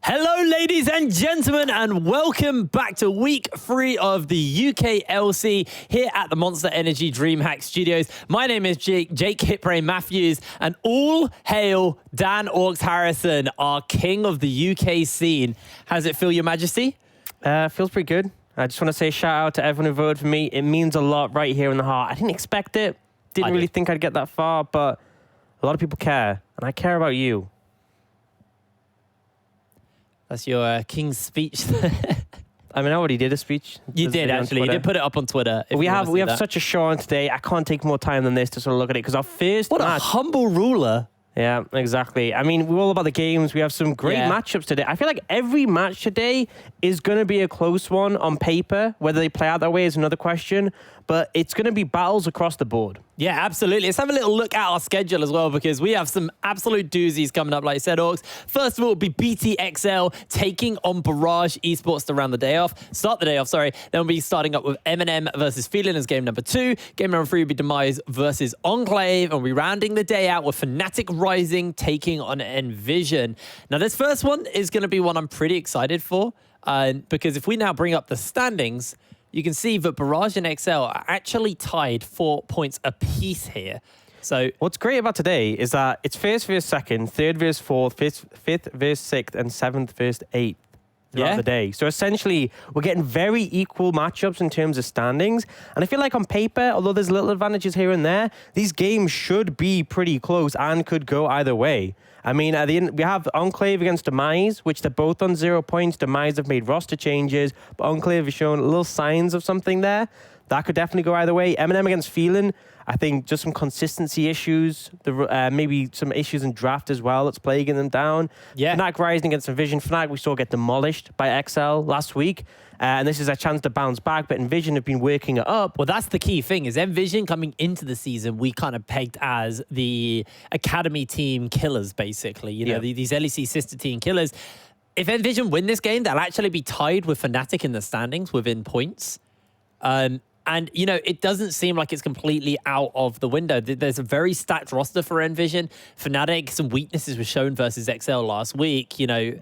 Hello, ladies and gentlemen, and welcome back to week 3 of the UKLC here at the Monster Energy DreamHack Studios. My name is Jake Hitbrain Matthews, and all hail Dan Orcs Harrison, our king of the UK scene. How does it feel, Your Majesty? Feels pretty good. I just want to say shout out to everyone who voted for me. It means a lot right here in the heart. I didn't expect it. Didn't really think I'd get that far, but a lot of people care, and I care about you. That's your king's speech. I mean, I already did a speech. You did, actually. You did put it up on Twitter. We have such a show on today. I can't take more time than this to sort of look at it, because our first What match... a humble ruler. Yeah, exactly. I mean, we're all about the games. We have some great matchups today. I feel like every match today is going to be a close one on paper. Whether they play out that way is another question, but it's going to be battles across the board. Yeah, absolutely. Let's have a little look at our schedule as well, because we have some absolute doozies coming up, like you said, Orcs. First of all, it'll be BTXL taking on Barrage Esports to round the day off. Start the day off, sorry. Then we'll be starting up with M&M versus Feeling as game number 2. Game number 3 will be Demise versus Enclave. And we'll be rounding the day out with Fnatic Rising taking on Envision. Now, this first one is going to be one I'm pretty excited for, because if we now bring up the standings, you can see that Barrage and XL are actually tied 4 points apiece here. So what's great about today is that it's first versus second, third versus fourth, fifth versus sixth, and seventh versus eighth throughout the day. So essentially, we're getting very equal matchups in terms of standings. And I feel like on paper, although there's little advantages here and there, these games should be pretty close and could go either way. I mean, at the end, we have Enclave against Demise, which they're both on 0 points. Demise have made roster changes, but Enclave has shown little signs of something there. That could definitely go either way. M&M against Feeling, I think just some consistency issues, maybe some issues in draft as well that's plaguing them down. Yeah. Fnatic Rising against Envision. Fnatic we saw get demolished by XL last week. And this is a chance to bounce back, but Envision have been working it up. Well, that's the key thing, is Envision coming into the season, we kind of pegged as the academy team killers, basically. You know, these LEC sister team killers. If Envision win this game, they'll actually be tied with Fnatic in the standings within points. And, you know, it doesn't seem like it's completely out of the window. There's a very stacked roster for Envision. Fnatic, some weaknesses were shown versus XL last week. You know,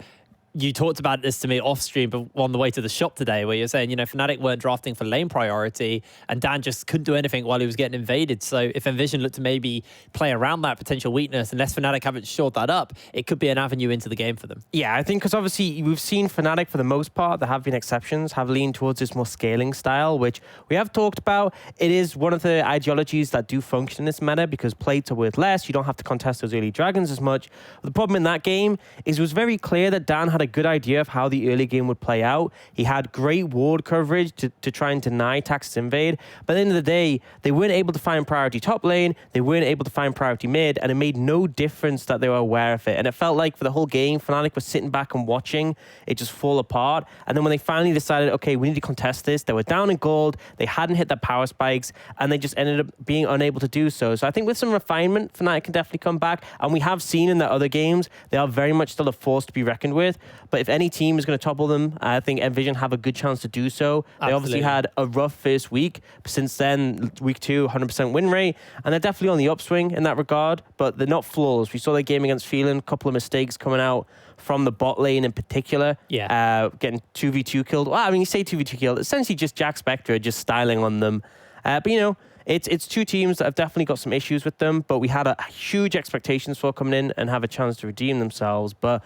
you talked about this to me off stream, but on the way to the shop today, where you're saying, you know, Fnatic weren't drafting for lane priority, and Dan just couldn't do anything while he was getting invaded. So if Envision looked to maybe play around that potential weakness, unless Fnatic haven't shored that up, it could be an avenue into the game for them. Yeah, I think because obviously we've seen Fnatic for the most part, there have been exceptions, have leaned towards this more scaling style, which we have talked about. It is one of the ideologies that do function in this meta, because plates are worth less. You don't have to contest those early dragons as much. But the problem in that game is it was very clear that Dan had a good idea of how the early game would play out. He had great ward coverage to try and deny Tax's invade. But at the end of the day, they weren't able to find priority top lane. They weren't able to find priority mid, and it made no difference that they were aware of it. And it felt like for the whole game, Fnatic was sitting back and watching it just fall apart. And then when they finally decided, okay, we need to contest this, they were down in gold, they hadn't hit their power spikes, and they just ended up being unable to do so. So I think with some refinement, Fnatic can definitely come back. And we have seen in their other games, they are very much still a force to be reckoned with. But if any team is going to topple them, I think Envision have a good chance to do so. Absolutely. They obviously had a rough first week, but since then, week 2, 100% win rate, and they're definitely on the upswing in that regard, but they're not flawless. We saw their game against Feeling, a couple of mistakes coming out from the bot lane in particular. Yeah. Getting 2v2 killed. Well, I mean, you say 2v2 killed, essentially just Jack Spectre just styling on them. But, you know, it's two teams that have definitely got some issues with them, but we had a huge expectations for coming in and have a chance to redeem themselves. But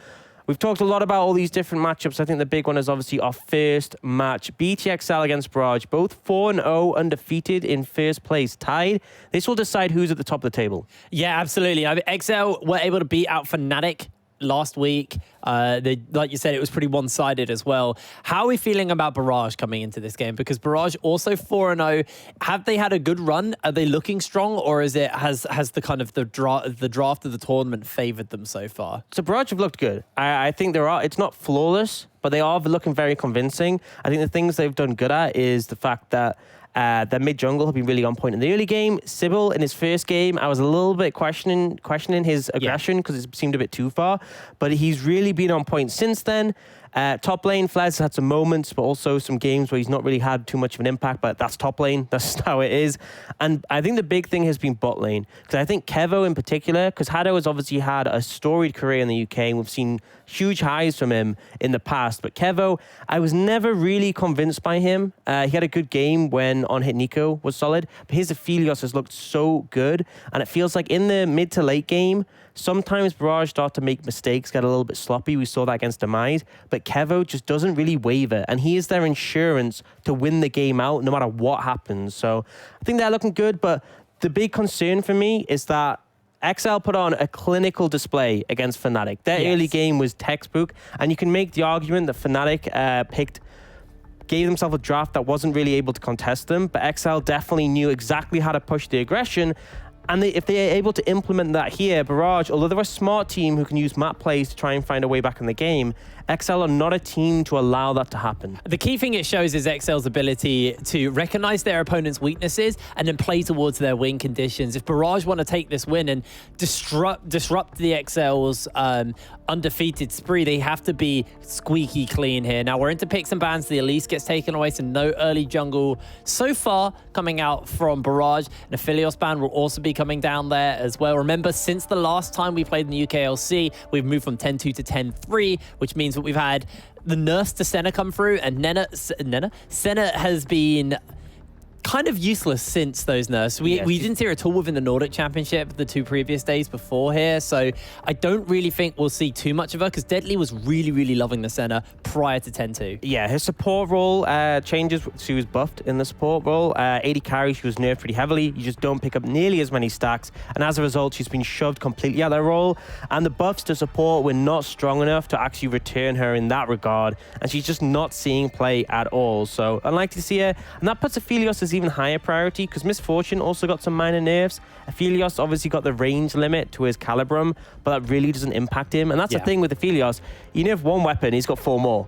we've talked a lot about all these different matchups. I think the big one is obviously our first match. BTXL against Barrage, both 4-0 undefeated in first place, tied. This will decide who's at the top of the table. Yeah, absolutely. I mean, XL were able to beat out Fnatic last week. Like you said, it was pretty one-sided as well. How are we feeling about Barrage coming into this game? Because Barrage also 4-0. Have they had a good run? Are they looking strong, or is it has the kind of the draft of the tournament favored them so far? So Barrage have looked good. I think it's not flawless, but they are looking very convincing. I think the things they've done good at is the fact that their mid-jungle have been really on point in the early game. Sybil, in his first game, I was a little bit questioning his aggression because it seemed a bit too far, but he's really been on point since then. Top lane, Flares has had some moments, but also some games where he's not really had too much of an impact, but that's top lane. That's just how it is. And I think the big thing has been bot lane, because I think Kevo in particular, because Hado has obviously had a storied career in the UK, and we've seen huge highs from him in the past. But Kevo, I was never really convinced by him. He had a good game when on hit Nico was solid, but his Aphelios has looked so good. And it feels like in the mid to late game, sometimes Barrage start to make mistakes, get a little bit sloppy. We saw that against Demise, but Kevo just doesn't really waver, and he is their insurance to win the game out no matter what happens. So I think they're looking good, but the big concern for me is that XL put on a clinical display against Fnatic. Their early game was textbook, and you can make the argument that Fnatic gave themselves a draft that wasn't really able to contest them, but XL definitely knew exactly how to push the aggression. And if they are able to implement that here, Barrage, although they're a smart team who can use map plays to try and find a way back in the game, XL are not a team to allow that to happen. The key thing it shows is XL's ability to recognize their opponent's weaknesses and then play towards their win conditions. If Barrage want to take this win and disrupt the XL's undefeated spree, they have to be squeaky clean here. Now we're into picks and bans. The Elise gets taken away, so no early jungle so far coming out from Barrage. An Aphelios ban will also be coming down there as well. Remember, since the last time we played in the UKLC, we've moved from 10-2 to 10-3, which means that we've had the nerfs to Senna come through, and Senna has been kind of useless since those nerfs. We didn't see her at all within the Nordic Championship the 2 previous days before here, so I don't really think we'll see too much of her, because Deadly was really, really loving the Senna prior to 10-2. Yeah, her support role changes. She was buffed in the support role. 80 carry, she was nerfed pretty heavily. You just don't pick up nearly as many stacks, and as a result, she's been shoved completely out of that role, and the buffs to support were not strong enough to actually return her in that regard, and she's just not seeing play at all. So unlikely to see her, and that puts Aphelios as even higher priority, because Misfortune also got some minor nerfs. Aphelios obviously got the range limit to his Calibrum, but that really doesn't impact him. And that's the thing with Aphelios. You nerf one weapon, he's got 4 more.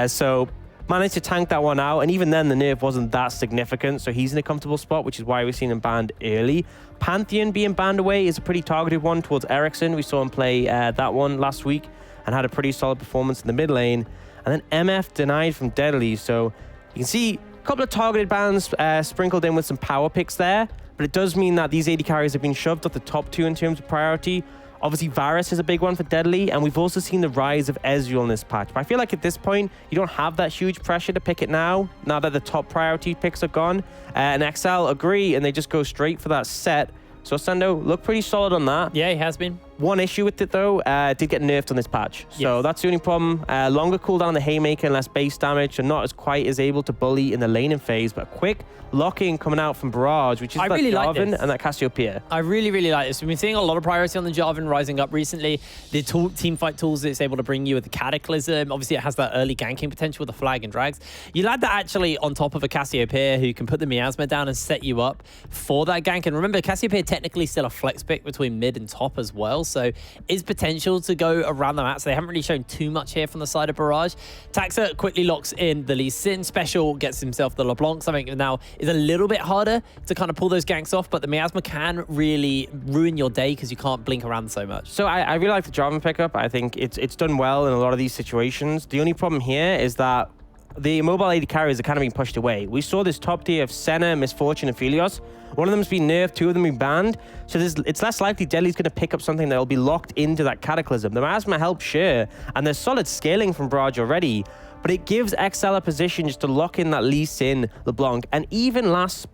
So managed to tank that one out, and even then the nerf wasn't that significant, so he's in a comfortable spot, which is why we've seen him banned early. Pantheon being banned away is a pretty targeted one towards Ericsson. We saw him play that one last week and had a pretty solid performance in the mid lane. And then MF denied from Deadly, so you can see couple of targeted bans sprinkled in with some power picks there, but it does mean that these 80 carries have been shoved at the top 2 in terms of priority. Obviously, Varus is a big one for Deadly, and we've also seen the rise of Ezreal in this patch. But I feel like at this point, you don't have that huge pressure to pick it now that the top priority picks are gone. And XL agree, and they just go straight for that set. So Sando looked pretty solid on that. Yeah, he has been. One issue with it, though, did get nerfed on this patch. So that's the only problem. Longer cooldown on the Haymaker and less base damage, and not as quite as able to bully in the laning phase, but quick lock-in coming out from Barrage, which is that really Jarvan like and that Cassiopeia. I really, really like this. We've been seeing a lot of priority on the Jarvan rising up recently. The team fight tools it's able to bring you with the Cataclysm. Obviously, it has that early ganking potential with the Flag and Drags. You add that actually on top of a Cassiopeia who can put the Miasma down and set you up for that gank. And remember, Cassiopeia technically still a flex pick between mid and top as well, so is potential to go around the map. So they haven't really shown too much here from the side of Barrage. Taxa quickly locks in the Lee Sin. Special gets himself the LeBlanc. Something now is a little bit harder to kind of pull those ganks off, but the Miasma can really ruin your day because you can't blink around so much. So I really like the Jarvan pickup. I think it's done well in a lot of these situations. The only problem here is that the mobile 80 carries are kind of being pushed away. We saw this top tier of Senna, Misfortune, and Aphelios. One of them's been nerfed, 2 of them been banned. So it's less likely Deadly's going to pick up something that will be locked into that Cataclysm. The Miasma helps, sure, and there's solid scaling from Barrage already, but it gives XL a position just to lock in that Lee Sin, LeBlanc. And even last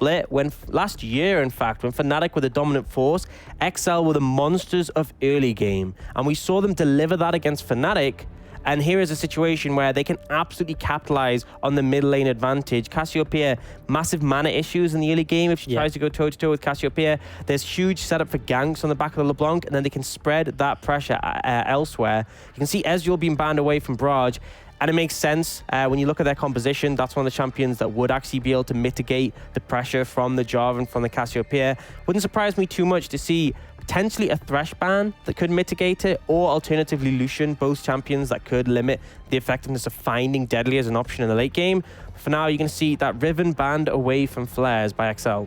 year, in fact, when Fnatic were the dominant force, XL were the monsters of early game. And we saw them deliver that against Fnatic. And here is a situation where they can absolutely capitalize on the mid lane advantage. Cassiopeia, massive mana issues in the early game if she tries to go toe-to-toe with Cassiopeia. There's huge setup for ganks on the back of the LeBlanc, and then they can spread that pressure elsewhere. You can see Ezreal being banned away from Barrage. And it makes sense when you look at their composition. That's one of the champions that would actually be able to mitigate the pressure from the Jarvan, from the Cassiopeia. Wouldn't surprise me too much to see potentially a Thresh ban that could mitigate it, or alternatively Lucian, both champions that could limit the effectiveness of finding Deadly as an option in the late game. For now, you can see that Riven banned away from Flares by XL.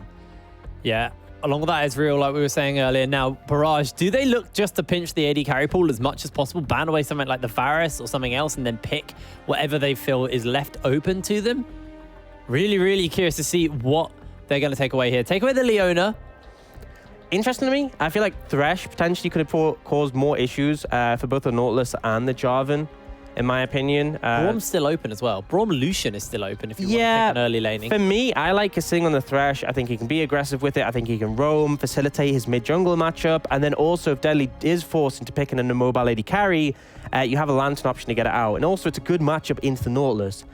Yeah. along with that, Ezreal, like we were saying earlier. Now, Barrage, do they look just to pinch the AD carry pool as much as possible, ban away something like the Varus or something else, and then pick whatever they feel is left open to them? Really, really curious to see what they're going to take away here. Take away the Leona. Interesting to me, I feel like Thresh potentially could have caused more issues for both the Nautilus and the Jarvan, in my opinion. Braum's still open as well. Braum Lucian is still open if you want to pick an early laning. For me, I like his sitting on the Thresh. I think he can be aggressive with it. I think he can roam, facilitate his mid-jungle matchup. And then also, if Deadly is forced into picking an immobile AD carry, you have a Lantern option to get it out. And also, it's a good matchup into the Nautilus.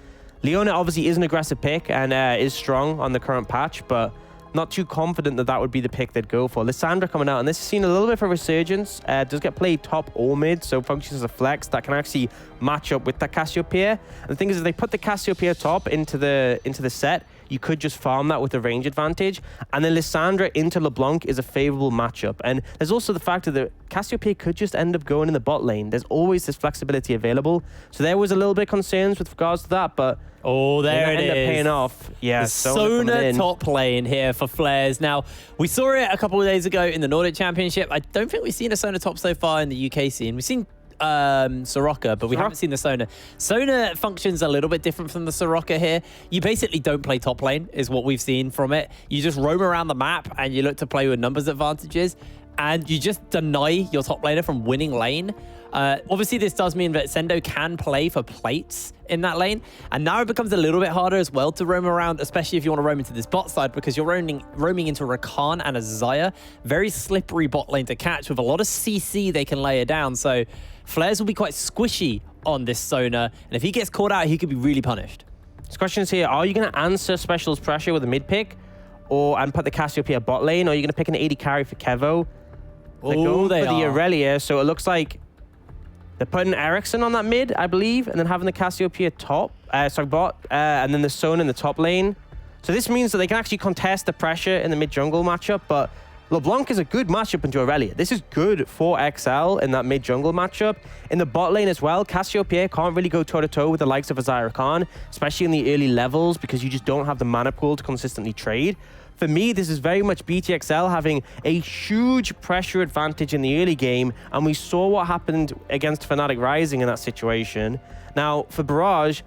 Leona obviously is an aggressive pick and is strong on the current patch, but not too confident that that would be the pick they'd go for. Lissandra coming out, and this has seen a little bit of a resurgence. Does get played top or mid, so functions as a flex that can actually match up with that Cassiopeia. And the thing is, if they put the Cassiopeia top into the set, you could just farm that with a range advantage. And then Lissandra into LeBlanc is a favorable matchup. And there's also the fact that the Cassiopeia could just end up going in the bot lane. There's always this flexibility available. So there was a little bit of concerns with regards to that, but oh, there it is. End up paying off. Yeah, Sona top lane here for Flares. Now, we saw it a couple of days ago in the Nordic Championship. I don't think we've seen a Sona top so far in the UK scene. We've seen Soraka, but we haven't seen the Sona. Sona functions a little bit different from the Soraka here. You basically don't play top lane, is what we've seen from it. You just roam around the map and you look to play with numbers advantages, and you just deny your top laner from winning lane. Obviously, this does mean that Sendo can play for plates in that lane, and now it becomes a little bit harder as well to roam around, especially if you want to roam into this bot side, because you're roaming into a Rakan and a Xayah. Very slippery bot lane to catch with a lot of CC they can layer down, so Flares will be quite squishy on this Sona, and if he gets caught out, he could be really punished. This question is here, are you going to answer Special's pressure with a mid pick and put the Cassiopeia bot lane, or are you going to pick an AD carry for Kevo? They're going for the Aurelia, so it looks like they're putting Ericsson on that mid, I believe, and then having the Cassiopeia bot, and then the Sona in the top lane. So this means that they can actually contest the pressure in the mid-jungle matchup, but LeBlanc is a good matchup into Aurelia. This is good for XL in that mid-jungle matchup. In the bot lane as well, Cassiopeia can't really go toe-to-toe with the likes of a Rakan, especially in the early levels, because you just don't have the mana pool to consistently trade. For me, this is very much BTXL having a huge pressure advantage in the early game, and we saw what happened against Fnatic Rising in that situation. Now, for Barrage,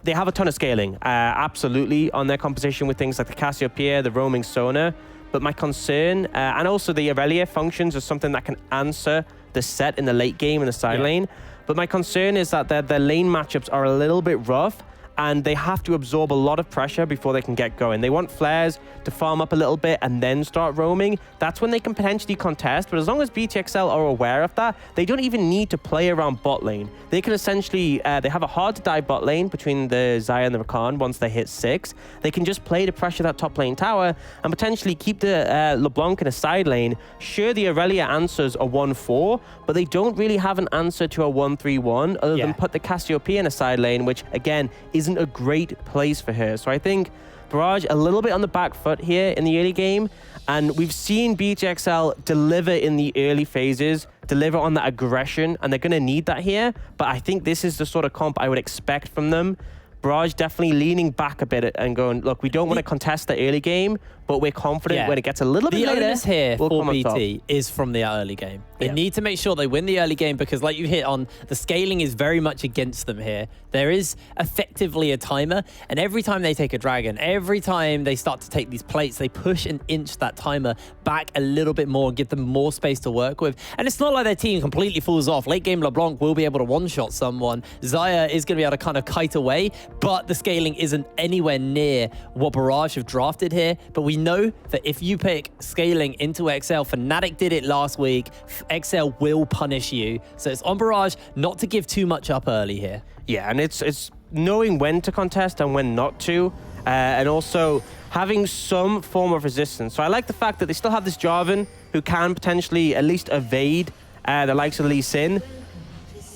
they have a ton of scaling, absolutely, on their composition with things like the Cassiopeia, the roaming Sona. But my concern, and also the Aurelia functions as something that can answer the set in the late game in the side lane. But my concern is that their lane matchups are a little bit rough, and they have to absorb a lot of pressure before they can get going. They want Flares to farm up a little bit and then start roaming. That's when they can potentially contest, but as long as BTXL are aware of that, they don't even need to play around bot lane. They can essentially, they have a hard to die bot lane between the Xayah and the Rakan once they hit 6. They can just play to pressure that top lane tower and potentially keep the LeBlanc in a side lane. Sure, the Aurelia answers a 1-4, but they don't really have an answer to a 1-3-1 other than put the Cassiopeia in a side lane, which again isn't a great place for her. So I think Barrage a little bit on the back foot here in the early game, and we've seen BTXL deliver in the early phases, deliver on that aggression, and they're going to need that here. But I think this is the sort of comp I would expect from them. Barrage definitely leaning back a bit and going, look, we don't want to contest the early game, but we're confident when it gets a little bit later. The onus here for BT is from the early game. They need to make sure they win the early game, because like you hit on, the scaling is very much against them here. There is effectively a timer, and every time they take a dragon, every time they start to take these plates, they push and inch that timer back a little bit more and give them more space to work with. And it's not like their team completely falls off. Late game LeBlanc will be able to one-shot someone. Xayah is going to be able to kind of kite away, but the scaling isn't anywhere near what Barrage have drafted here. But we know that if you pick scaling into XL, Fnatic did it last week, XL will punish you. So it's on Barrage not to give too much up early here. Yeah, and it's knowing when to contest and when not to, and also having some form of resistance. So I like the fact that they still have this Jarvan who can potentially at least evade the likes of Lee Sin.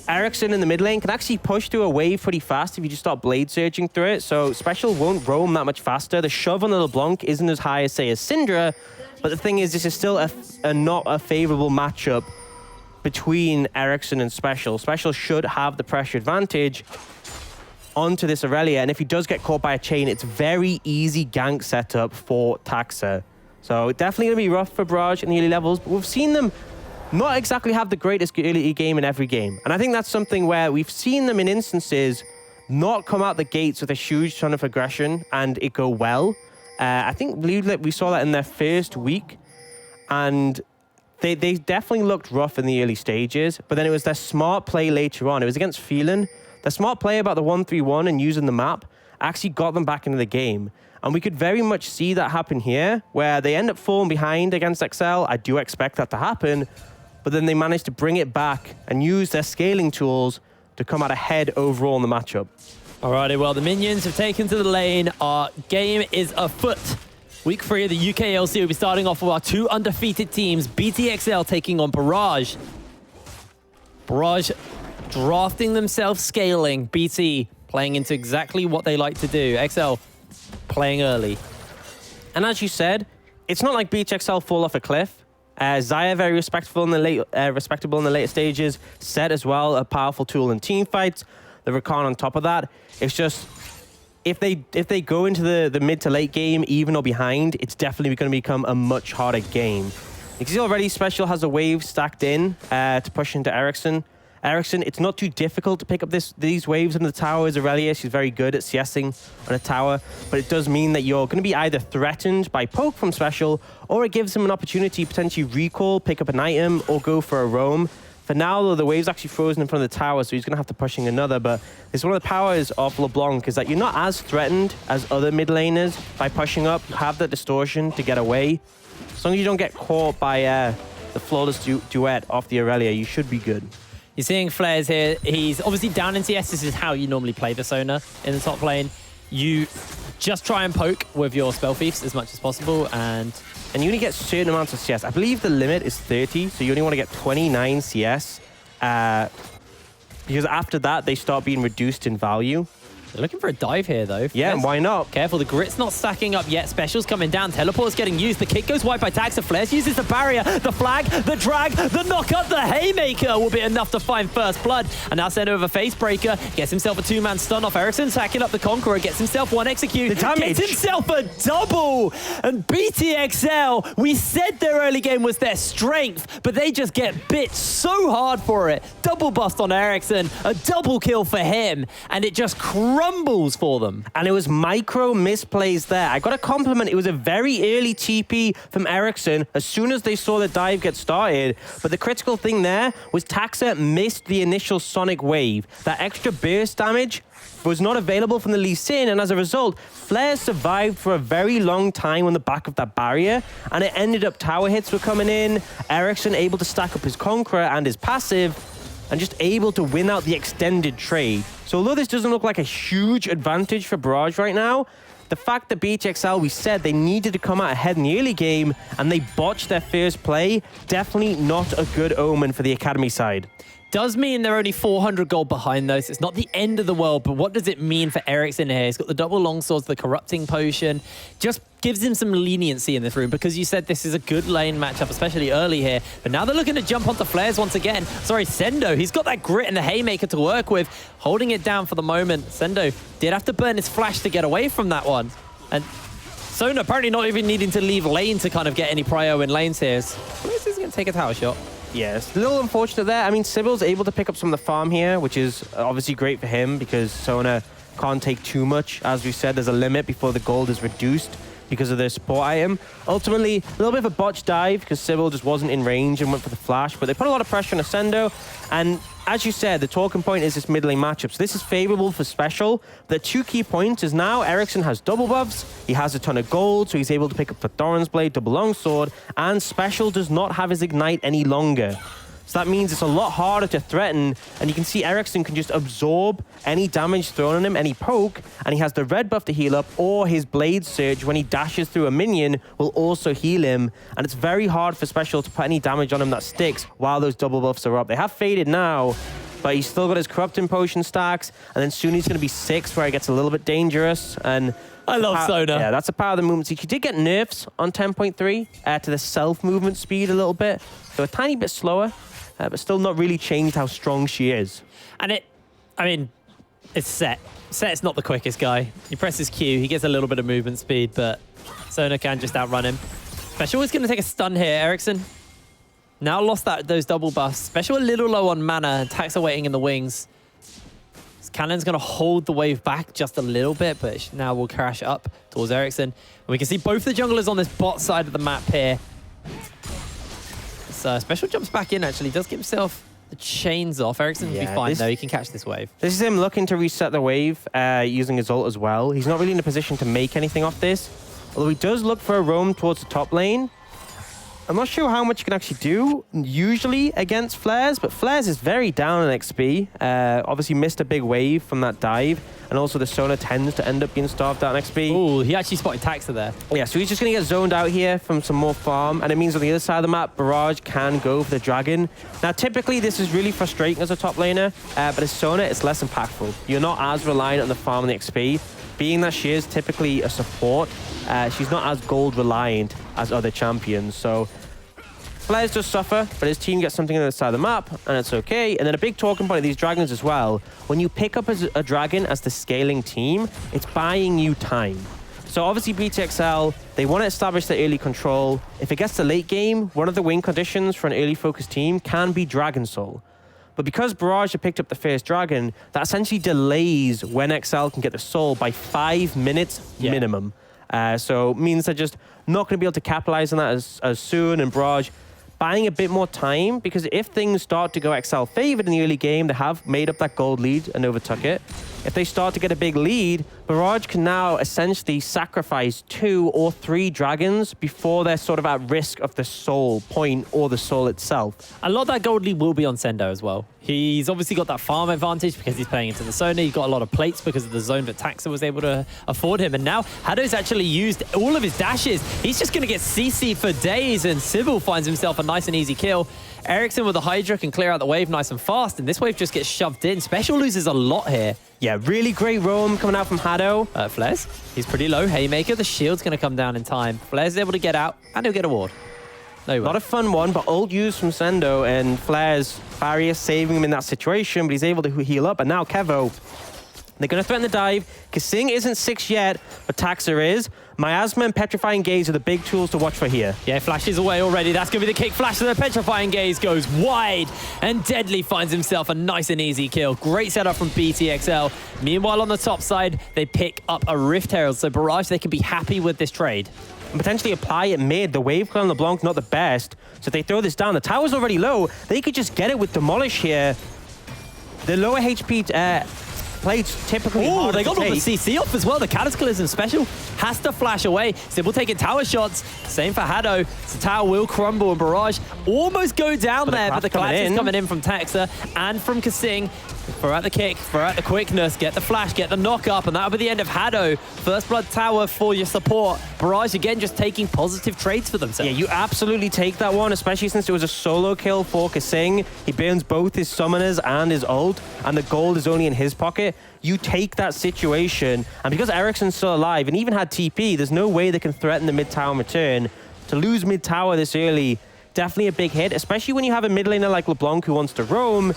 Ericsson in the mid lane can actually push through a wave pretty fast if you just start blade surging through it, so Special won't roam that much faster. The shove on the LeBlanc isn't as high as, say, as Syndra, but the thing is, this is still not a favorable matchup between Ericsson and Special. Special should have the pressure advantage onto this Aurelia, and if he does get caught by a chain, it's very easy gank setup for Taxa. So definitely going to be rough for Barrage in the early levels, but we've seen them not exactly have the greatest early game in every game. And I think that's something where we've seen them in instances not come out the gates with a huge ton of aggression and it go well. I believe that we saw that in their first week, and they definitely looked rough in the early stages, but then it was their smart play later on. It was against Phelan. The smart play about the 1-3-1 and using the map actually got them back into the game. And we could very much see that happen here, where they end up falling behind against XL. I do expect that to happen, but then they managed to bring it back and use their scaling tools to come out ahead overall in the matchup. Alrighty, well, the minions have taken to the lane. Our game is afoot. Week 3 of the UKLC will be starting off with our 2 undefeated teams, BTXL taking on Barrage. Barrage drafting themselves scaling, BT playing into exactly what they like to do. XL playing early. And as you said, it's not like BTXL fall off a cliff. Zaya very respectable in the later stages. Set as well, a powerful tool in team fights. The Rakan on top of that. It's just, if they go into the mid to late game, even or behind, it's definitely going to become a much harder game. You can see already Special has a wave stacked in to push into Ericsson. Ericsson, it's not too difficult to pick up these waves in the tower as Aurelia. She's very good at CSing on a tower, but it does mean that you're going to be either threatened by poke from Special, or it gives him an opportunity to potentially recall, pick up an item, or go for a roam. For now, though, the wave's actually frozen in front of the tower, so he's going to have to pushing another, but it's one of the powers of LeBlanc is that you're not as threatened as other mid laners by pushing up. You have that distortion to get away. As long as you don't get caught by the flawless duet off the Aurelia, you should be good. You're seeing Flares here. He's obviously down in CS. This is how you normally play the Sona in the top lane. You just try and poke with your Spell Thieves as much as possible, and you only get certain amounts of CS. I believe the limit is 30, so you only want to get 29 CS. Because after that, they start being reduced in value. They're looking for a dive here, though. Yeah, and why not? Careful, the grit's not stacking up yet. Special's coming down. Teleport's getting used. The kick goes wide by Taxa. Flares uses the barrier, the flag, the drag, the knockup, the haymaker will be enough to find first blood. And now send over Facebreaker. Gets himself a 2-man stun off Ericsson. Tacking up the Conqueror. Gets himself 1 execute. The damage. Gets himself a double. And BTXL, we said their early game was their strength, but they just get bit so hard for it. Double bust on Ericsson. A double kill for him. And it just crumbles for them. And it was micro misplays there. I got a compliment. It was a very early TP from Ericsson as soon as they saw the dive get started. But the critical thing there was Taxa missed the initial Sonic wave. That extra burst damage was not available from the Lee Sin, and as a result, Flare survived for a very long time on the back of that barrier, and it ended up tower hits were coming in, Ericsson able to stack up his Conqueror and his passive, and just able to win out the extended trade. So although this doesn't look like a huge advantage for Barrage right now, the fact that BTXL, we said they needed to come out ahead in the early game and they botched their first play, definitely not a good omen for the Academy side. Does mean they're only 400 gold behind those. It's not the end of the world, but what does it mean for Ericsson here? He's got the double longswords, the corrupting potion. Just gives him some leniency in this room because you said this is a good lane matchup, especially early here. But now they're looking to jump onto Flares once again. Sorry, Sendo, he's got that grit and the haymaker to work with, holding it down for the moment. Sendo did have to burn his flash to get away from that one. And Sona apparently not even needing to leave lane to kind of get any prio in lanes here. Flares is going to take a tower shot. Yeah, it's a little unfortunate there. I mean, Sybil's able to pick up some of the farm here, which is obviously great for him because Sona can't take too much. As we said, there's a limit before the gold is reduced because of their support item. Ultimately, a little bit of a botched dive because Sybil just wasn't in range and went for the flash, but they put a lot of pressure on Ascendo. And as you said, the talking point is this mid lane matchup. So this is favorable for Special. The 2 key points is now Ericsson has double buffs. He has a ton of gold, so he's able to pick up the Thorin's Blade, double longsword, and Special does not have his ignite any longer. So that means it's a lot harder to threaten, and you can see Ericsson can just absorb any damage thrown on him, any poke, and he has the red buff to heal up, or his Blade Surge when he dashes through a minion will also heal him, and it's very hard for Special to put any damage on him that sticks while those double buffs are up. They have faded now, but he's still got his Corrupting Potion stacks, and then soon he's going to be 6 where it gets a little bit dangerous, and I love Sona. Yeah, that's a power of the movement speed. He did get nerfs on 10.3 to the self-movement speed a little bit, so a tiny bit slower. But still not really changed how strong she is. And it's Set. Set's not the quickest guy. He presses Q, he gets a little bit of movement speed, but Sona can just outrun him. Special is going to take a stun here, Ericsson. Now lost those double buffs. Special a little low on mana. Attacks are waiting in the wings. This Cannon's going to hold the wave back just a little bit, but now will crash up towards Ericsson. And we can see both the junglers on this bot side of the map here. So Special jumps back in, actually. Does get himself the chains off. Ericsson will be fine, though. He can catch this wave. This is him looking to reset the wave using his ult as well. He's not really in a position to make anything off this. Although he does look for a roam towards the top lane. I'm not sure how much you can actually do usually against Flares, but Flares is very down in XP. Obviously missed a big wave from that dive. And also the Sona tends to end up being starved out in XP. Oh, he actually spotted Taxa there. Yeah, so he's just going to get zoned out here from some more farm. And it means on the other side of the map, Barrage can go for the Dragon. Now, typically, this is really frustrating as a top laner. But as Sona, it's less impactful. You're not as reliant on the farm and the XP. Being that she is typically a support, she's not as gold reliant as other champions. So Flares does suffer, but his team gets something on the side of the map, and it's okay. And then a big talking point of these dragons as well. When you pick up as a dragon as the scaling team, it's buying you time. So obviously BTXL, they want to establish the early control. If it gets to late game, one of the win conditions for an early focused team can be Dragon Soul. But because Barrage have picked up the first dragon, that essentially delays when XL can get the soul by 5 minutes minimum. So it means they're just not going to be able to capitalize on that as soon. And Barrage buying a bit more time, because if things start to go XL favored in the early game, they have made up that gold lead and overtook it. If they start to get a big lead, Barrage can now essentially sacrifice 2 or 3 dragons before they're sort of at risk of the soul point or the soul itself. A lot of that gold lead will be on Sendo as well. He's obviously got that farm advantage because he's playing into the zone. He's got a lot of plates because of the zone that Taxa was able to afford him. And now Hado's actually used all of his dashes. He's just going to get CC for days, and Sybil finds himself a nice and easy kill. Ericsson with the Hydra can clear out the wave nice and fast, and this wave just gets shoved in. Special loses a lot here. Yeah, really great roam coming out from Hado. Flares, he's pretty low. Haymaker, the shield's going to come down in time. Flares is able to get out, and he'll get a ward. Not a fun one, but ult used from Sendo, and Flares barrier saving him in that situation, but he's able to heal up. And now Kevo, they're going to threaten the dive. Kasing isn't 6 yet, but Taxa is. Miasma and Petrifying Gaze are the big tools to watch for here. Yeah, Flash is away already. That's going to be the kick. Flash to the Petrifying Gaze goes wide, and Deadly finds himself a nice and easy kill. Great setup from BTXL. Meanwhile, on the top side, they pick up a Rift Herald. So Barrage, they can be happy with this trade. And potentially apply it mid. The wave clan on LeBlanc not the best. So if they throw this down, the tower's already low. They could just get it with Demolish here. The lower HP plates typically Oh, they got all the CC off as well. The Cataclysm Special has to flash away. Sybil taking tower shots. Same for Hado. The tower will crumble, and Barrage almost go down there, but the collapse is coming in from Taxa and from Kasing. Throw out the kick, throw out the quickness, get the flash, get the knock up, and that'll be the end of Hado. First blood tower for your support. Barrage again just taking positive trades for themselves. Yeah, you absolutely take that one, especially since it was a solo kill for Kasing. He burns both his summoners and his ult, and the gold is only in his pocket. You take that situation, and because Ericsson's still alive and even had TP, there's no way they can threaten the mid-tower in return. To lose mid-tower this early, definitely a big hit, especially when you have a mid laner like LeBlanc who wants to roam.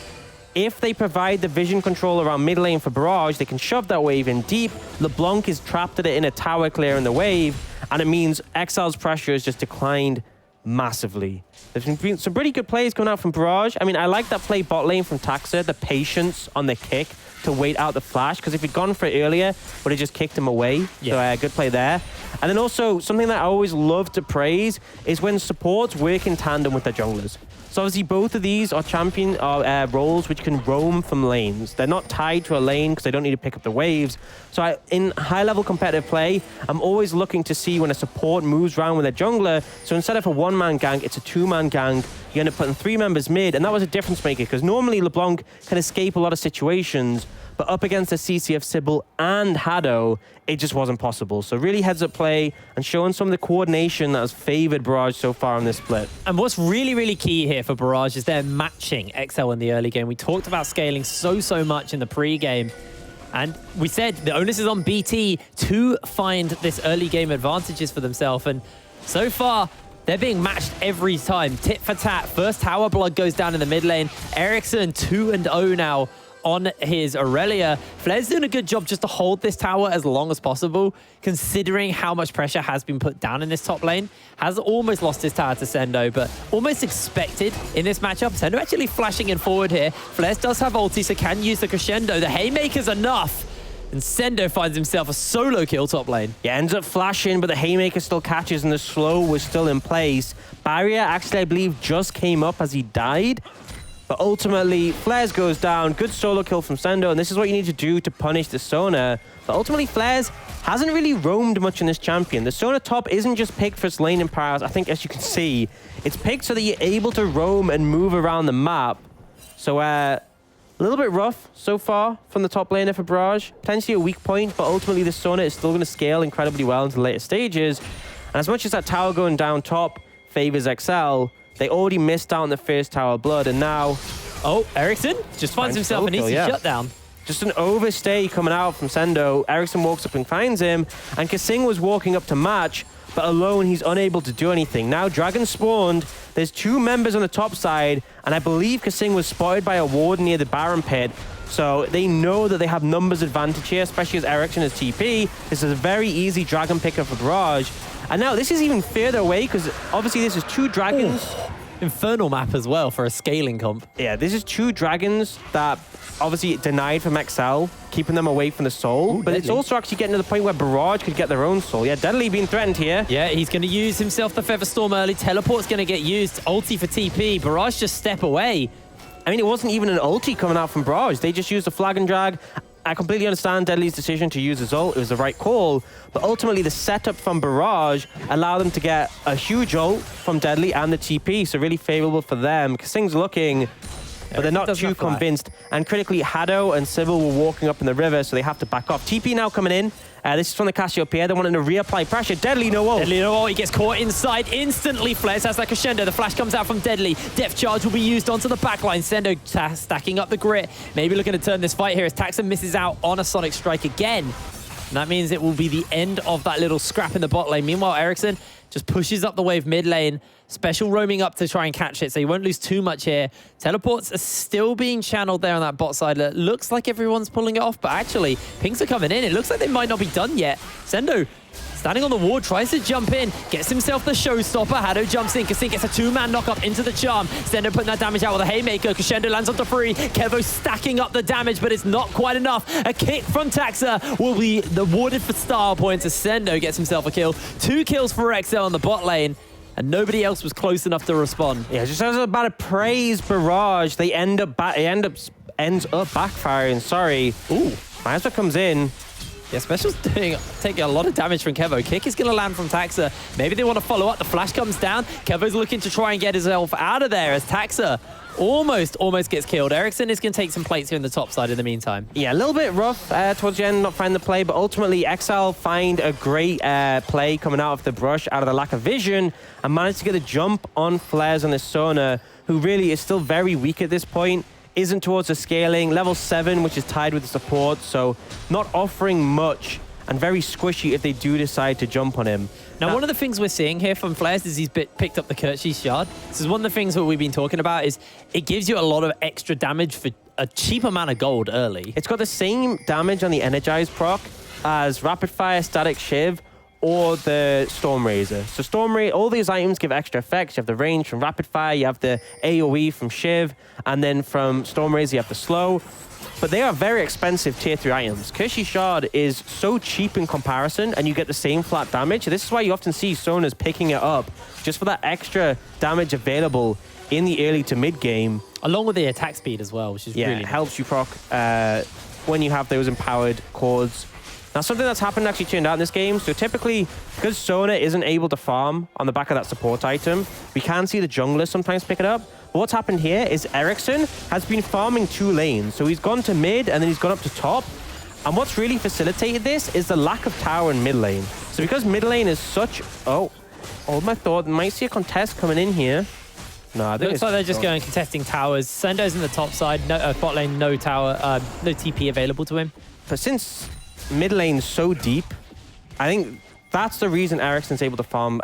If they provide the vision control around mid lane for Barrage, they can shove that wave in deep. LeBlanc is trapped at it in a tower clearing the wave, and it means XL's pressure has just declined massively. There's been some pretty good plays going out from Barrage. I mean, I like that play bot lane from Taxa, the patience on the kick to wait out the flash, because if he'd gone for it earlier, would have just kicked him away. Yeah. So good play there. And then also, something that I always love to praise is when supports work in tandem with their junglers. So obviously both of these are champion roles which can roam from lanes. They're not tied to a lane because they don't need to pick up the waves. So in high-level competitive play, I'm always looking to see when a support moves around with a jungler. So instead of a one-man gang, it's a two-man gang. You end up putting 3 members mid, and that was a difference maker because normally LeBlanc can escape a lot of situations, but up against the CC of Sybil and Hado, it just wasn't possible. So really heads-up play and showing some of the coordination that has favored Barrage so far in this split. And what's really, really key here for Barrage is they're matching XL in the early game. We talked about scaling so much in the pre-game. And we said the onus is on BT to find this early game advantages for themselves. And so far, they're being matched every time. Tit for tat. First tower blood goes down in the mid lane. Ericsson 2-0 now on his Aurelia. Flair's doing a good job just to hold this tower as long as possible, considering how much pressure has been put down in this top lane. Has almost lost his tower to Sendo, but almost expected in this matchup. Sendo actually flashing in forward here. Flair does have ulti, so can use the crescendo. The Haymaker's enough. And Sendo finds himself a solo kill top lane. Yeah, ends up flashing, but the Haymaker still catches and the slow was still in place. Barrier actually, I believe, just came up as he died. But ultimately, Flares goes down. Good solo kill from Sendo, and this is what you need to do to punish the Sona. But ultimately, Flares hasn't really roamed much in this champion. The Sona top isn't just picked for its laning powers. I think, as you can see, it's picked so that you're able to roam and move around the map. So, a little bit rough so far from the top laner for Barrage. Potentially a weak point, but ultimately the Sona is still going to scale incredibly well into the later stages. And as much as that tower going down top favors XL, they already missed out on the first tower blood, and now... Oh, Ericsson just finds himself an easy shutdown. Just an overstay coming out from Sendo. Ericsson walks up and finds him, and Kasing was walking up to match, but alone he's unable to do anything. Now Dragon spawned. There's 2 members on the top side, and I believe Kasing was spotted by a ward near the Baron pit. So they know that they have numbers advantage here, especially as Ericsson is TP. This is a very easy Dragon picker for Barrage. And now this is even further away because obviously this is 2 dragons. Ooh. Infernal map as well for a scaling comp. Yeah, this is 2 dragons that obviously denied from XL, keeping them away from the soul. Ooh, but Deadly. It's also actually getting to the point where Barrage could get their own soul. Yeah, Deadly being threatened here. Yeah, he's going to use himself the Feather Storm early. Teleport's going to get used. Ulti for TP. Barrage just step away. I mean, it wasn't even an ulti coming out from Barrage. They just used a flag and drag. I completely understand Deadly's decision to use his ult. It was the right call. But ultimately, the setup from Barrage allowed them to get a huge ult from Deadly and the TP. So really favorable for them. Kasing's looking, but they're not too convinced. And critically, Hado and Sybil were walking up in the river, so they have to back off. TP now coming in. This is from the Cassiopeia. They're wanting to reapply pressure. Deadly no ult. Deadly no ult. He gets caught inside instantly. Flares has that crescendo. The flash comes out from Deadly. Depth charge will be used onto the backline. Sendo stacking up the grit. Maybe looking to turn this fight here as Taxa misses out on a Sonic Strike again. And that means it will be the end of that little scrap in the bot lane. Meanwhile, Ericsson just pushes up the wave mid lane. Special roaming up to try and catch it, so he won't lose too much here. Teleports are still being channeled there on that bot side. It looks like everyone's pulling it off, but actually, pings are coming in. It looks like they might not be done yet. Sendo, standing on the ward, tries to jump in, gets himself the showstopper. Hado jumps in. Kasing gets a 2-man knock-up into the charm. Sendo putting that damage out with a Haymaker. Crescendo lands onto 3. Kevo stacking up the damage, but it's not quite enough. A kick from Taxa will be awarded for style points as Sendo gets himself a kill. 2 kills for XL on the bot lane. And nobody else was close enough to respond. Yeah, just as about to praise Barrage, they ends up backfiring. Sorry. Ooh. Miasma comes in. Yeah, Special's taking a lot of damage from Kevo. Kick is going to land from Taxa. Maybe they want to follow up. The flash comes down. Kevo's looking to try and get himself out of there as Taxa almost gets killed. Ericsson is going to take some plates here in the top side in the meantime. Yeah, a little bit rough towards the end, not finding the play, but ultimately XL find a great play coming out of the brush, out of the lack of vision, and managed to get a jump on Flares on this Sona, who really is still very weak at this point. Isn't towards the scaling. Level 7, which is tied with the support, so not offering much and very squishy if they do decide to jump on him. Now, one of the things we're seeing here from Flares is he's picked up the Kirchhoff Shard. This is one of the things that we've been talking about is it gives you a lot of extra damage for a cheap amount of gold early. It's got the same damage on the Energize proc as Rapid Fire, Static Shiv, or the Storm Razor. So Storm Razor, all these items give extra effects. You have the range from Rapid Fire, you have the AoE from Shiv, and then from Storm Razor you have the slow. But they are very expensive tier 3 items. Kirchhoff Shard is so cheap in comparison, and you get the same flat damage. This is why you often see Sonas picking it up, just for that extra damage available in the early to mid game. Along with the attack speed as well, which is really nice. Helps you proc when you have those empowered chords. Now, something that's happened actually turned out in this game. So typically, because Sona isn't able to farm on the back of that support item, we can see the junglers sometimes pick it up. But what's happened here is Ericsson has been farming 2 lanes. So he's gone to mid and then he's gone up to top. And what's really facilitated this is the lack of tower in mid lane. So because mid lane is such... Oh, hold my thought. Might see a contest coming in here. No, I think looks like they're just going contesting towers. Sendo's in the top side. No, bot lane, no tower, no TP available to him. But since mid lane's so deep, I think That's the reason Ericsson's able to farm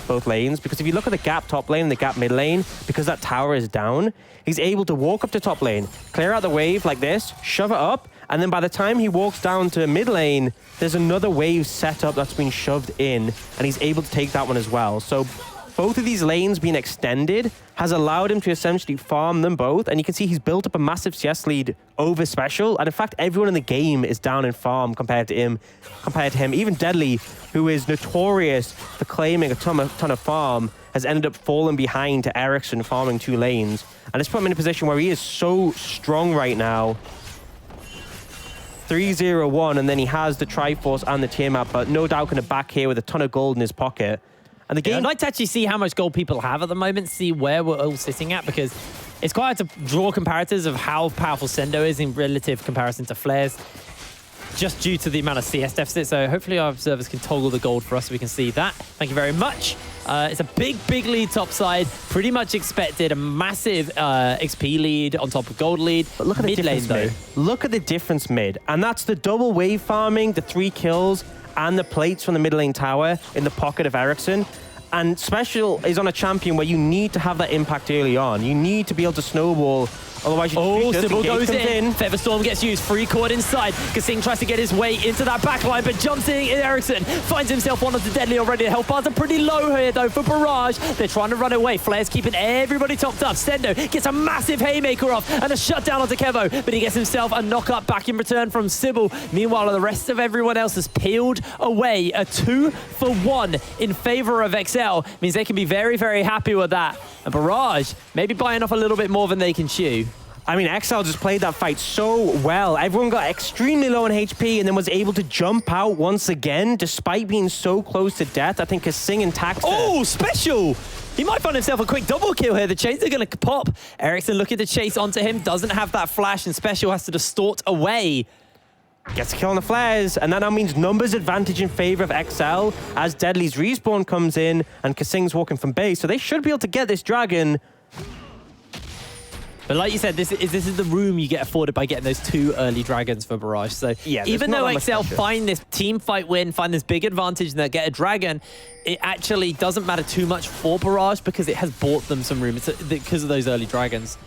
both lanes, because if you look at the gap top lane and the gap mid lane, because that tower is down, he's able to walk up to top lane, clear out the wave like this, shove it up, and then by the time he walks down to mid lane, there's another wave set up that's been shoved in, and he's able to take that one as well. So both of these lanes being extended has allowed him to essentially farm them both. And you can see he's built up a massive CS lead over Special. And in fact, everyone in the game is down in farm compared to him. Even Deadly, who is notorious for claiming a ton of farm, has ended up falling behind to Ericsson farming 2 lanes. And it's put him in a position where he is so strong right now. 3-0-1, and then he has the Triforce and the Tiamat, but no doubt going to back here with a ton of gold in his pocket. And the game, I'd like to actually see how much gold people have at the moment, see where we're all sitting at, because it's quite hard to draw comparators of how powerful Sendo is in relative comparison to Flares, just due to the amount of CS deficit. So hopefully our observers can toggle the gold for us so we can see that. Thank you very much. It's a big lead topside, pretty much expected. A massive XP lead on top of gold lead. But look at the difference mid. Look at the difference mid. And that's the double wave farming, the 3 kills, and the plates from the mid lane tower in the pocket of Ericsson. And Special is on a champion where you need to have that impact early on. You need to be able to snowball. Otherwise, you Sybil goes in. Featherstorm gets used. Free cord inside. Kasing tries to get his way into that backline, but jumps in. Ericsson finds himself one of the Deadly already. The health bars are pretty low here, though, for Barrage. They're trying to run away. Flare's keeping everybody topped up. Sendo gets a massive haymaker off and a shutdown onto Kevo, but he gets himself a knock-up back in return from Sybil. Meanwhile, the rest of everyone else has peeled away. A 2-for-1 in favor of XL means they can be very happy with that. And Barrage maybe buying off a little bit more than they can chew. I mean, XL just played that fight so well. Everyone got extremely low in HP and then was able to jump out once again, despite being so close to death. I think Kasing and Tax. Oh, Special! He might find himself a quick double kill here. The chains are going to pop. Ericsson looking to chase onto him. Doesn't have that flash, and Special has to distort away. Gets a kill on the flares, and that now means numbers advantage in favor of XL as Deadly's respawn comes in and Kasing's walking from base. So they should be able to get this dragon. But like you said, this is the room you get afforded by getting those 2 early dragons for Barrage. So yeah, even though XL find this team fight win, find this big advantage and they get a dragon, it actually doesn't matter too much for Barrage because it has bought them some room. It's because of those early dragons.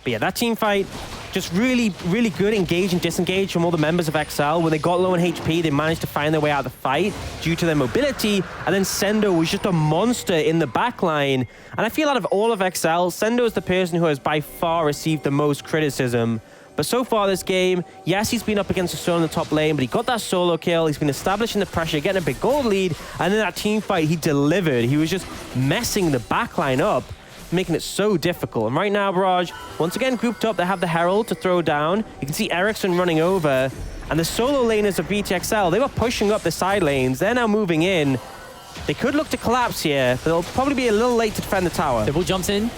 But yeah, that team fight, just really good engage and disengage from all the members of XL. When they got low in HP, they managed to find their way out of the fight due to their mobility. And then Sendo was just a monster in the backline. And I feel out of all of XL, Sendo is the person who has by far received the most criticism. But so far this game, yes, he's been up against a solo in the top lane, but he got that solo kill. He's been establishing the pressure, getting a big gold lead. And then that team fight, he delivered. He was just messing the backline up, making it so difficult. And right now, Barrage, once again grouped up, they have the Herald to throw down. You can see Ericsson running over, and the solo laners of BTXL, they were pushing up the side lanes. They're now moving in. They could look to collapse here, but they'll probably be a little late to defend the tower. Sybil jumps in.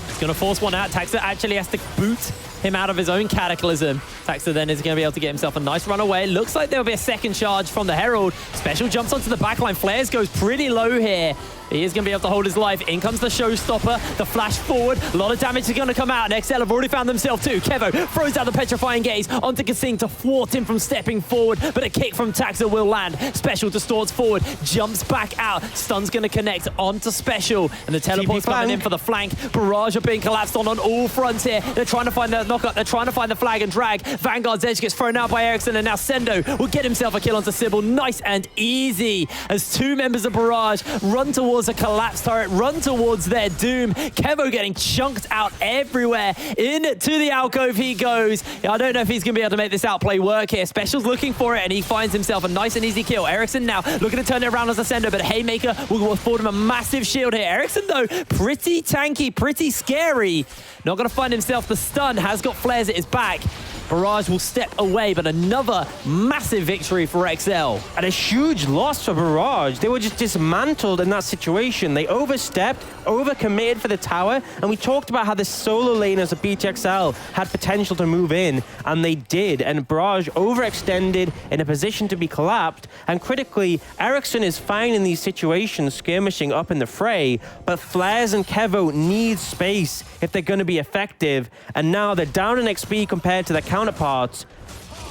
He's going to force one out. Taxa actually has to boot him out of his own Cataclysm. Taxa then is going to be able to get himself a nice run away. Looks like there'll be a second charge from the Herald. Special jumps onto the backline. Flares goes pretty low here. He is going to be able to hold his life. In comes the Showstopper, the flash forward. A lot of damage is going to come out, and XL have already found themselves too. Kevo throws out the Petrifying Gaze onto Kasing to thwart him from stepping forward, but a kick from Taxa will land. Special distorts forward, jumps back out. Stun's going to connect onto Special, and the teleport's coming in for the flank. Barrage are being collapsed on all fronts here. They're trying to find the knockup. They're trying to find the flag and drag. Vanguard's edge gets thrown out by Ericsson, and now Sendo will get himself a kill onto Sybil. Nice and easy as 2 members of Barrage run towards a collapse turret, run towards their doom. Kevo getting chunked out everywhere. Into the alcove he goes. I don't know if he's going to be able to make this outplay work here. Special's looking for it, and he finds himself a nice and easy kill. Ericsson now looking to turn it around as a Sendo, but Haymaker will afford him a massive shield here. Ericsson, though, pretty tanky, pretty scary. Not going to find himself the stun. Has got flares at his back. Barrage will step away, but another massive victory for XL. And a huge loss for Barrage. They were just dismantled in that situation. They overstepped, overcommitted for the tower, and we talked about how the solo laners of BTXL had potential to move in, and they did. And Barrage overextended in a position to be collapsed, and critically, Ericsson is fine in these situations, skirmishing up in the fray, but Flares and Kevo need space if they're going to be effective, and now they're down in XP compared to their counterparts.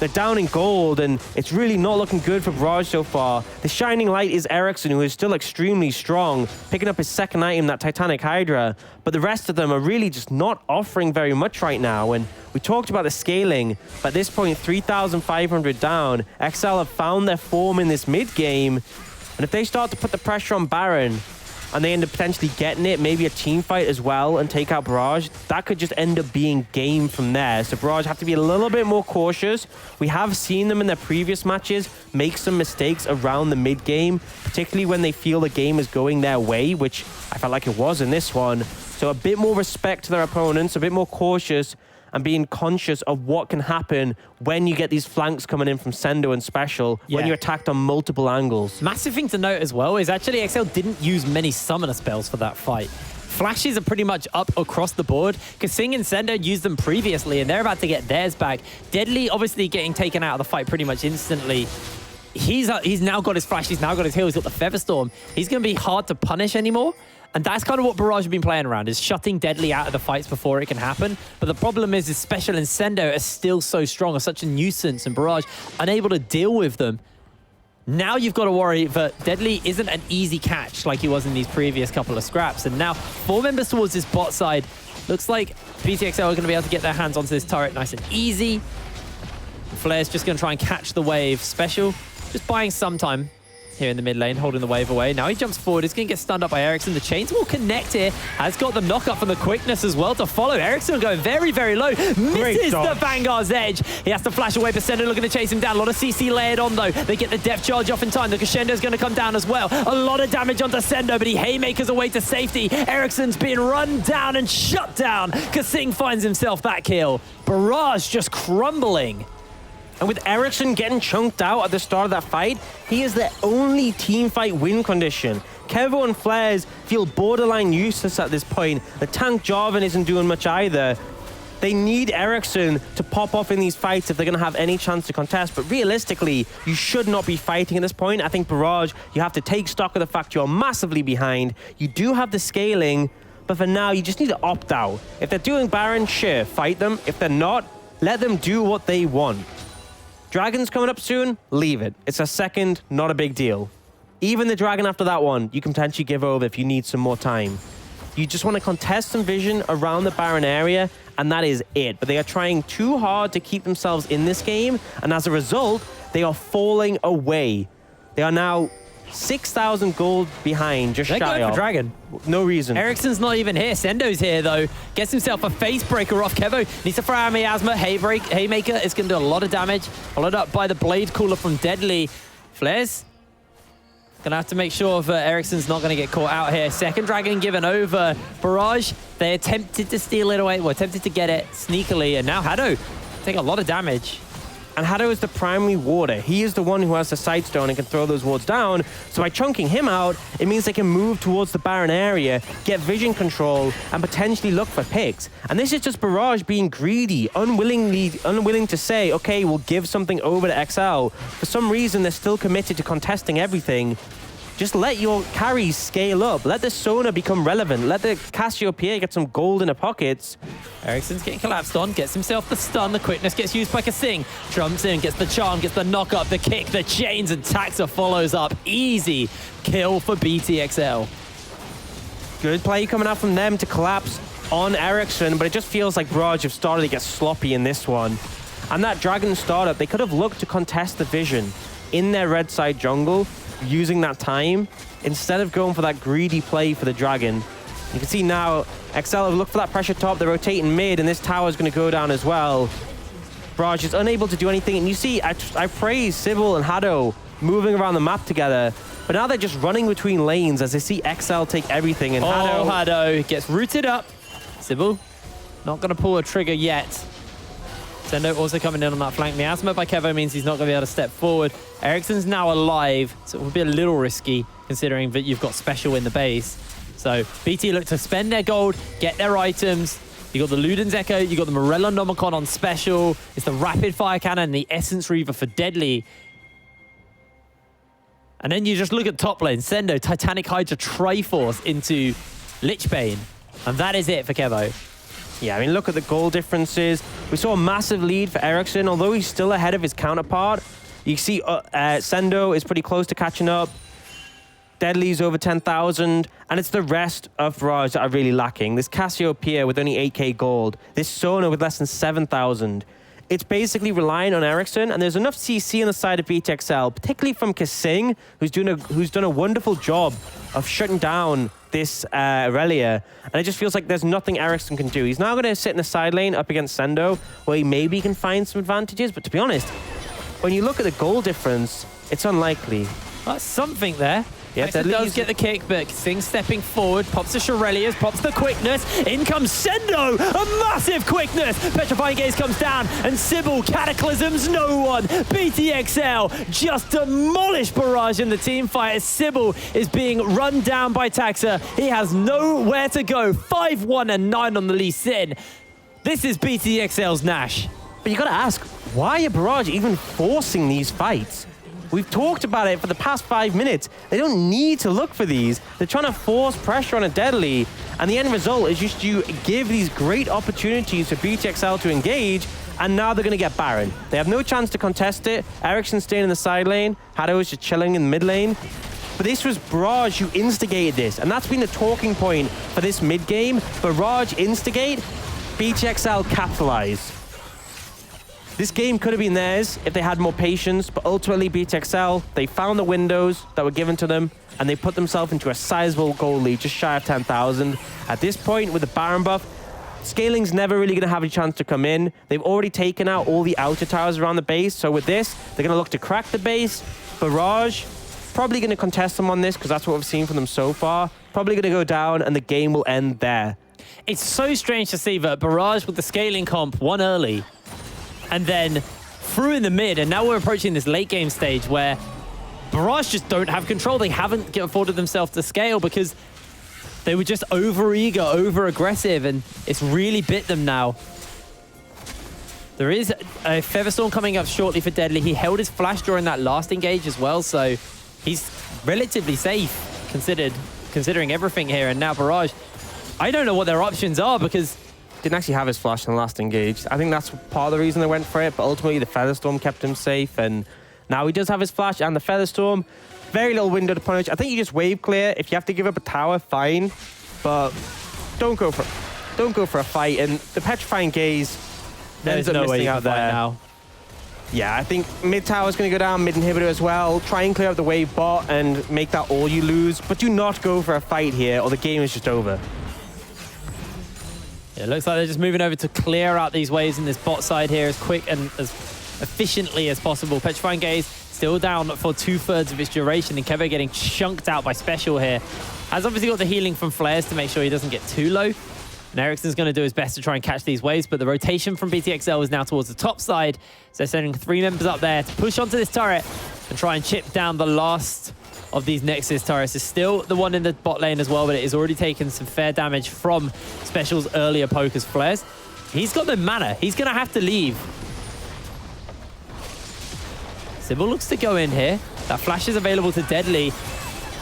They're down in gold, and it's really not looking good for Barrage so far. The shining light is Ericsson, who is still extremely strong, picking up his second item, that Titanic Hydra. But the rest of them are really just not offering very much right now. And we talked about the scaling, but at this point, 3,500 down. XL have found their form in this mid game. And if they start to put the pressure on Baron, and they end up potentially getting it, maybe a team fight as well, and take out Barrage, that could just end up being game from there. So Barrage have to be a little bit more cautious. We have seen them in their previous matches make some mistakes around the mid game, particularly when they feel the game is going their way, which I felt like it was in this one. So a bit more respect to their opponents, a bit more cautious, and being conscious of what can happen when you get these flanks coming in from Sendo and Special, when you're attacked on multiple angles. Massive thing to note as well is actually XL didn't use many summoner spells for that fight. Flashes are pretty much up across the board. Kasing and Sendo used them previously, and they're about to get theirs back. Deadly obviously getting taken out of the fight pretty much instantly. He's now got his flash, he's now got his heal, he's got the Featherstorm. He's going to be hard to punish anymore. And that's kind of what Barrage have been playing around, is shutting Deadly out of the fights before it can happen. But the problem is Special and Sendo are still so strong, are such a nuisance, and Barrage unable to deal with them. Now you've got to worry that Deadly isn't an easy catch like he was in these previous couple of scraps. And now 4 members towards this bot side. Looks like BTXL are going to be able to get their hands onto this turret nice and easy. Flair's just going to try and catch the wave. Special just buying some time here in the mid lane, holding the wave away. Now he jumps forward. He's going to get stunned up by Ericsson. The chains will connect here. Has got the knock up from the quickness as well to follow. Ericsson going very, very low. Misses the Vanguard's edge. He has to flash away, but Sendo looking to chase him down. A lot of CC layered on, though. They get the depth charge off in time. The Crescendo's going to come down as well. A lot of damage onto Sendo, but he haymakers away to safety. Ericsson's being run down and shut down. Kasing finds himself that kill. Barrage just crumbling. And with Ericsson getting chunked out at the start of that fight, he is the only team fight win condition. Kevo and Flares feel borderline useless at this point. The tank Jarvan isn't doing much either. They need Ericsson to pop off in these fights if they're going to have any chance to contest. But realistically, you should not be fighting at this point. I think Barrage, you have to take stock of the fact you're massively behind. You do have the scaling, but for now, you just need to opt out. If they're doing Baron, sure, fight them. If they're not, let them do what they want. Dragon's coming up soon, leave it. It's a second, not a big deal. Even the Dragon after that one, you can potentially give over if you need some more time. You just want to contest some vision around the Baron area, and that is it. But they are trying too hard to keep themselves in this game, and as a result, they are falling away. They are now 6,000 gold behind, just They're shy going of. for Dragon. No reason. Ericsson's not even here. Sendo's here, though. Gets himself a face breaker off Kevo. Needs to throw out Miasma. Haymaker is going to do a lot of damage. Followed up by the Blade Cooler from Deadly. Flares. Going to have to make sure that Ericsson's not going to get caught out here. Second Dragon given over. Barrage, they attempted to steal it away. Well, attempted to get it sneakily. And now Hado take a lot of damage. And Hado is the primary warder. He is the one who has the Sightstone and can throw those wards down. So by chunking him out, it means they can move towards the Baron area, get vision control, and potentially look for picks. And this is just Barrage being greedy, unwilling to say, okay, we'll give something over to XL. For some reason, they're still committed to contesting everything. Just let your carries scale up. Let the Sona become relevant. Let the Cassiopeia get some gold in the pockets. Ericsson's getting collapsed on, gets himself the stun, the quickness gets used by Kasing. Jumps in, gets the charm, gets the knock up, the kick, the chains, and Taxa follows up. Easy kill for BTXL. Good play coming out from them to collapse on Ericsson, but it just feels like Barrage have started to get sloppy in this one. And that Dragon startup, they could have looked to contest the vision in their red side jungle, using that time, instead of going for that greedy play for the Dragon. You can see now, XL have looked for that pressure top, they're rotating mid, and this tower is going to go down as well. Barrage is unable to do anything, and you see, I praise Sybil and Hado moving around the map together, but now they're just running between lanes as they see XL take everything, and Hado gets rooted up. Sybil, not going to pull a trigger yet. Sendo also coming in on that flank. Miasma by Kevo means he's not going to be able to step forward. Ericsson's now alive, so it would be a little risky considering that you've got Special in the base. So BT look to spend their gold, get their items. You got the Luden's Echo, you got the Morello Nomicon on Special. It's the Rapid Fire Cannon, the Essence Reaver for Deadly. And then you just look at top lane. Sendo, Titanic Hydra, Triforce into Lichbane. And that is it for Kevo. Yeah, I mean, look at the goal differences. We saw a massive lead for Ericsson, although he's still ahead of his counterpart. You see Sendo is pretty close to catching up. Deadly's over 10,000, and it's the rest of Barrage that are really lacking. This Cassiopeia with only 8k gold. This Sona with less than 7,000. It's basically relying on Ericsson, and there's enough CC on the side of BTXL, particularly from Kasing, who's done a wonderful job of shutting down this Aurelia, and it just feels like there's nothing Ericsson can do. He's now going to sit in the side lane up against Sendo, where he maybe can find some advantages, but to be honest, when you look at the goal difference, it's unlikely. That's something there. Yeah, Axel does get the kick, but Sing stepping forward, pops the Shurelias, pops the quickness. In comes Sendo, a massive quickness. Petrifying Gaze comes down, and Sybil cataclysms no one. BTXL just demolished Barrage in the team fight as Sybil is being run down by Taxa. He has nowhere to go. 5-1 and 9 on the Lee Sin. This is BTXL's Nash. But you got to ask, why are Barrage even forcing these fights? We've talked about it for the past 5 minutes. They don't need to look for these. They're trying to force pressure on a Deadly, and the end result is just you give these great opportunities for BTXL to engage, and now they're going to get Baron. They have no chance to contest it. Ericsson's staying in the side lane. Hado is just chilling in the mid lane. But this was Barrage who instigated this, and that's been the talking point for this mid game. Barrage instigate, BTXL capitalize. This game could have been theirs if they had more patience, but ultimately BTXL, they found the windows that were given to them, and they put themselves into a sizable goal lead, just shy of 10,000. At this point, with the Baron buff, Scaling's never really going to have a chance to come in. They've already taken out all the outer towers around the base, so with this, they're going to look to crack the base. Barrage, probably going to contest them on this, because that's what we've seen from them so far. Probably going to go down, and the game will end there. It's so strange to see that Barrage with the Scaling comp won early, and then through in the mid, and now we're approaching this late game stage where Barrage just don't have control. They haven't afforded themselves to scale because they were just over-eager, over-aggressive, and it's really bit them now. There is a Featherstorm coming up shortly for Deadly. He held his flash during that last engage as well, so he's relatively safe considering everything here. And now Barrage, I don't know what their options are because didn't actually have his flash in the last engage. I think that's part of the reason they went for it, but ultimately the Featherstorm kept him safe, and now he does have his flash and the Featherstorm. Very little window to punish. I think you just wave clear. If you have to give up a tower, fine, but don't go for a fight. And the Petrifying Gaze ends up missing out there. Now. Yeah, I think mid tower is going to go down, mid inhibitor as well. Try and clear up the wave bot and make that all you lose, but do not go for a fight here or the game is just over. It looks like they're just moving over to clear out these waves in this bot side here as quick and as efficiently as possible. Petrifying Gaze still down for 2/3 of its duration, and Kevo getting chunked out by Special here. Has obviously got the healing from flares to make sure he doesn't get too low. And Ericsson's going to do his best to try and catch these waves, but the rotation from BTXL is now towards the top side. So they're sending 3 members up there to push onto this turret and try and chip down the last of these Nexus turrets. Is still the one in the bot lane as well, but it has already taken some fair damage from Special's earlier poker's flares. He's got the mana. He's going to have to leave. Sybil looks to go in here. That flash is available to Deadly.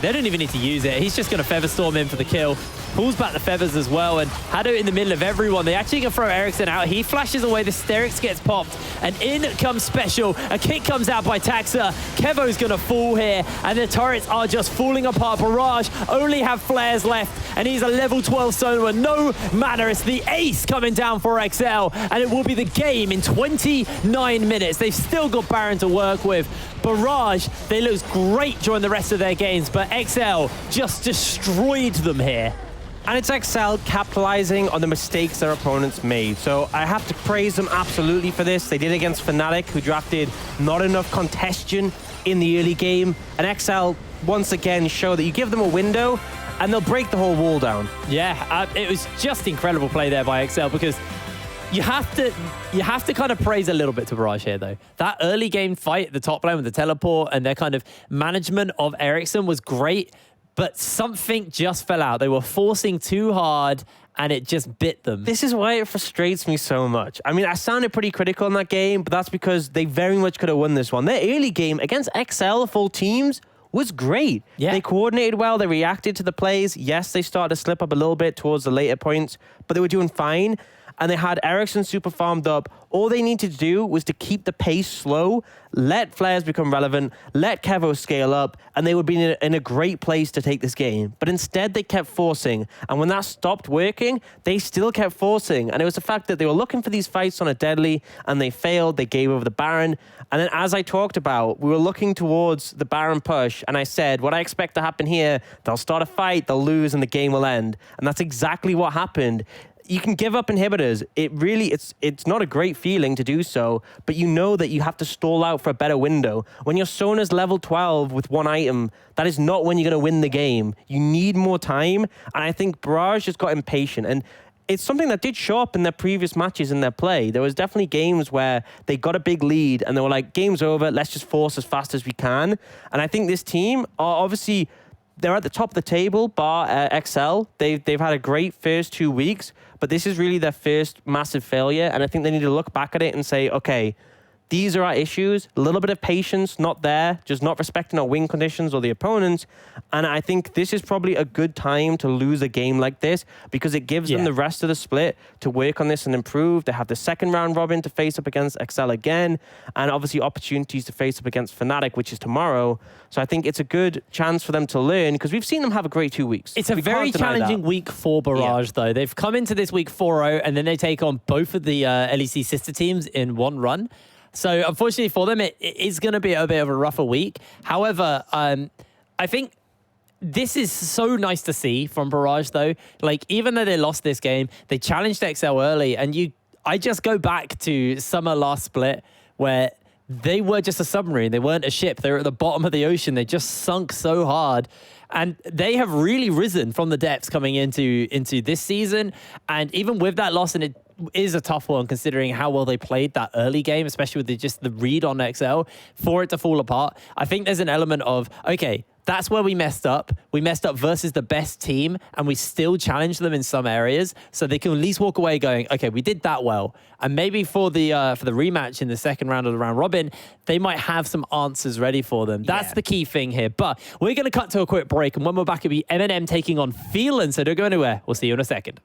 They don't even need to use it. He's just going to Featherstorm in for the kill. Pulls back the feathers as well, and Hado in the middle of everyone. They actually can throw Ericsson out. He flashes away. The Sterix gets popped, and in comes Special. A kick comes out by Taxa. Kevo's going to fall here, and the turrets are just falling apart. Barrage only have flares left, and he's a level 12 Sona. No mana. It's the ace coming down for XL, and it will be the game in 29 minutes. They've still got Baron to work with. Barrage, they looked great during the rest of their games, but XL just destroyed them here. And it's XL capitalizing on the mistakes their opponents made. So I have to praise them absolutely for this. They did against Fnatic, who drafted not enough congestion in the early game. And XL, once again, show that you give them a window and they'll break the whole wall down. Yeah, it was just incredible play there by XL, because you have to kind of praise a little bit to Barrage here, though. That early game fight at the top lane with the teleport and their kind of management of Ericsson was great, but something just fell out. They were forcing too hard, and it just bit them. This is why it frustrates me so much. I mean, I sounded pretty critical in that game, but that's because they very much could have won this one. Their early game against XL full teams was great. Yeah. They coordinated well. They reacted to the plays. Yes, they started to slip up a little bit towards the later points, but they were doing fine. and they had Ericsson super farmed up. All they needed to do was to keep the pace slow, let Flares become relevant, let Kevo scale up, and they would be in a great place to take this game. But instead, they kept forcing. And when that stopped working, they still kept forcing. And it was the fact that they were looking for these fights on a deadly, and they failed. They gave over the Baron. And then, as I talked about, we were looking towards the Baron push, and I said, what I expect to happen here, they'll start a fight, they'll lose, and the game will end. And that's exactly what happened. You can give up inhibitors. It's not a great feeling to do so, but you know that you have to stall out for a better window. When your Sona's level 12 with one item, that is not when you're going to win the game. You need more time, and I think Barrage just got impatient. And it's something that did show up in their previous matches in their play. There was definitely games where they got a big lead, and they were like, game's over, let's just force as fast as we can. And I think this team are obviously... They're at the top of the table, bar XL. They've had a great first 2 weeks, but this is really their first massive failure. And I think they need to look back at it and say, okay, these are our issues. A little bit of patience, not there, just not respecting our win conditions or the opponents. And I think this is probably a good time to lose a game like this because it gives them the rest of the split to work on this and improve. They have the second round robin to face up against XL again, and obviously opportunities to face up against Fnatic, which is tomorrow. So I think it's a good chance for them to learn because we've seen them have a great 2 weeks. It's a very challenging week for Barrage, though. They've come into this week 4-0, and then they take on both of the LEC sister teams in one run. So unfortunately for them, it is going to be a bit of a rougher week. However, I think this is so nice to see from Barrage, though. Like, even though they lost this game, they challenged XL early. And I just go back to summer last split where they were just a submarine. They weren't a ship. They were at the bottom of the ocean. They just sunk so hard. And they have really risen from the depths coming into this season. And even with that loss, and it is a tough one considering how well they played that early game, especially with just the read on XL, for it to fall apart. I think there's an element of, okay, that's where we messed up. We messed up versus the best team, and we still challenged them in some areas, so they can at least walk away going, okay, we did that well. And maybe for the rematch in the second round of the round robin, they might have some answers ready for them. That's the key thing here. But we're going to cut to a quick break, and when we're back, it'll be MNM taking on Phelan, so don't go anywhere. We'll see you in a second.